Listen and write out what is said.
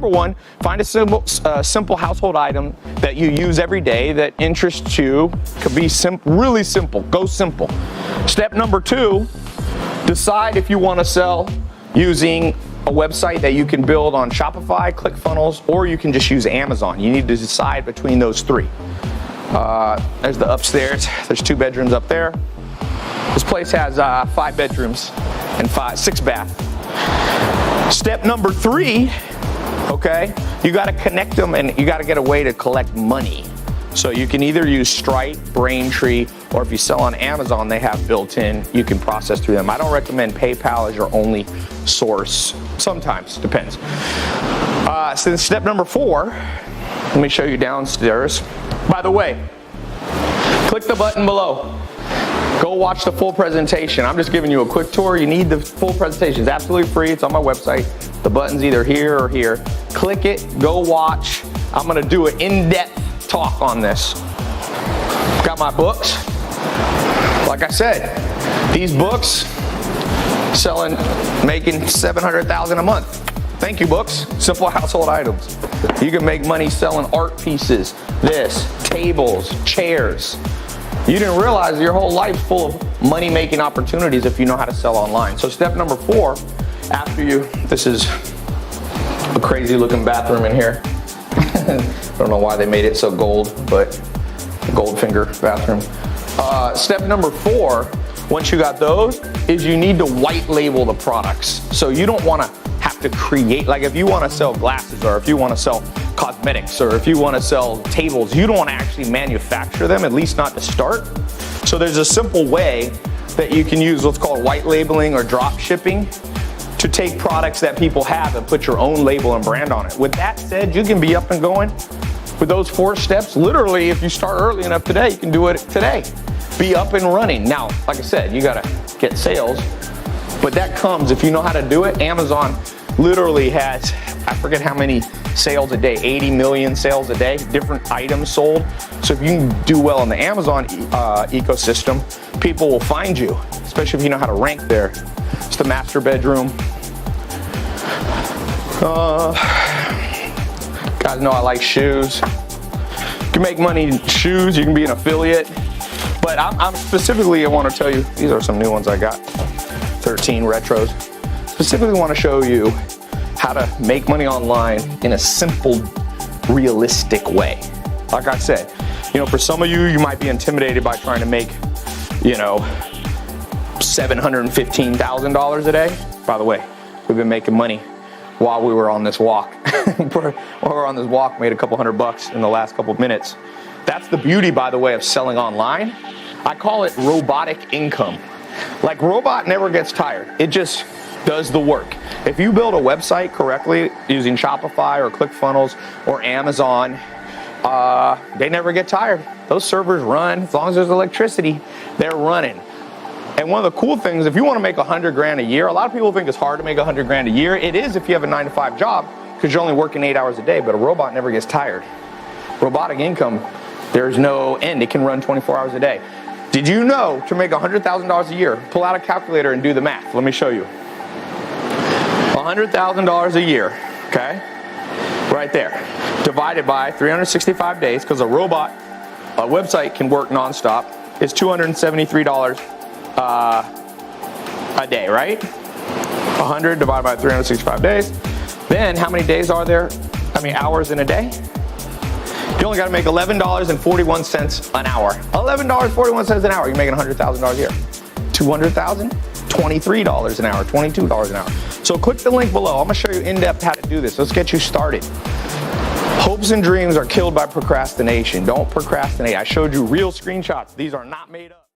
number one, find a simple household item that you use every day that interests you. Could be really simple. Go simple. Step number two, decide if you want to sell using a website that you can build on Shopify, ClickFunnels, or you can just use Amazon. You need to decide between those three. There's the upstairs. There's 2 bedrooms up there. This place has 5 bedrooms and 6 baths. Step number 3, okay, you got to connect them and you got to get a way to collect money. So you can either use Stripe, Braintree, or if you sell on Amazon, they have built-in, you can process through them. I don't recommend PayPal as your only source. Sometimes, depends. So step number 4, let me show you downstairs. By the way, click the button below. Go watch the full presentation. I'm just giving you a quick tour. You need the full presentation. It's absolutely free. It's on my website. The button's either here or here. Click it, go watch. I'm gonna do an in-depth talk on this. Got my books. Like I said, these books selling, making $700,000 a month. Thank you, books. Simple household items. You can make money selling art pieces, tables, chairs. You didn't realize your whole life's full of money-making opportunities if you know how to sell online. So step number 4, this is a crazy looking bathroom in here. I don't know why they made it so gold, but Goldfinger bathroom. Step number 4, once you got those, is you need to white label the products. So you don't want to have to create, like if you want to sell glasses or if you want to sell cosmetics or if you want to sell tables, you don't want to actually manufacture them, at least not to start. So there's a simple way that you can use what's called white labeling or drop shipping to take products that people have and put your own label and brand on it. With that said, you can be up and going with those 4 steps. Literally, if you start early enough today, you can do it today. Be up and running. Now, like I said, you gotta get sales, but that comes if you know how to do it. Amazon literally has, I forget how many sales a day, 80 million sales a day, different items sold. So if you can do well in the Amazon ecosystem, people will find you, especially if you know how to rank there. It's the master bedroom. Guys know I like shoes. You can make money in shoes, you can be an affiliate. But I'm specifically, I want to tell you, these are some new ones I got, 13 retros. Specifically want to show you how to make money online in a simple, realistic way. Like I said, for some of you, you might be intimidated by trying to make, $715,000 a day. By the way, we've been making money while we were on this walk. While we were on this walk, made a couple $100 in the last couple of minutes. That's the beauty, by the way, of selling online. I call it robotic income. Like, robot never gets tired. It just does the work. If you build a website correctly using Shopify or ClickFunnels or Amazon, they never get tired. Those servers run. As long as there's electricity, they're running. And one of the cool things, if you want to make $100,000 a year, a lot of people think it's hard to make $100,000 a year. It is if you have a 9-to-5 job, because you're only working 8 hours a day, but a robot never gets tired. Robotic income, there's no end. It can run 24 hours a day. Did you know to make $100,000 a year, pull out a calculator and do the math. Let me show you. $100,000 a year, okay? Right there. Divided by 365 days, because a website can work nonstop, is $273 a day, right? 100 divided by 365 days. Then how many days are there? Hours in a day? You only got to make $11.41 an hour. $11.41 an hour. You're making $100,000 a year. $200,000, $23 an hour, $22 an hour. So click the link below. I'm going to show you in depth how to do this. Let's get you started. Hopes and dreams are killed by procrastination. Don't procrastinate. I showed you real screenshots. These are not made up.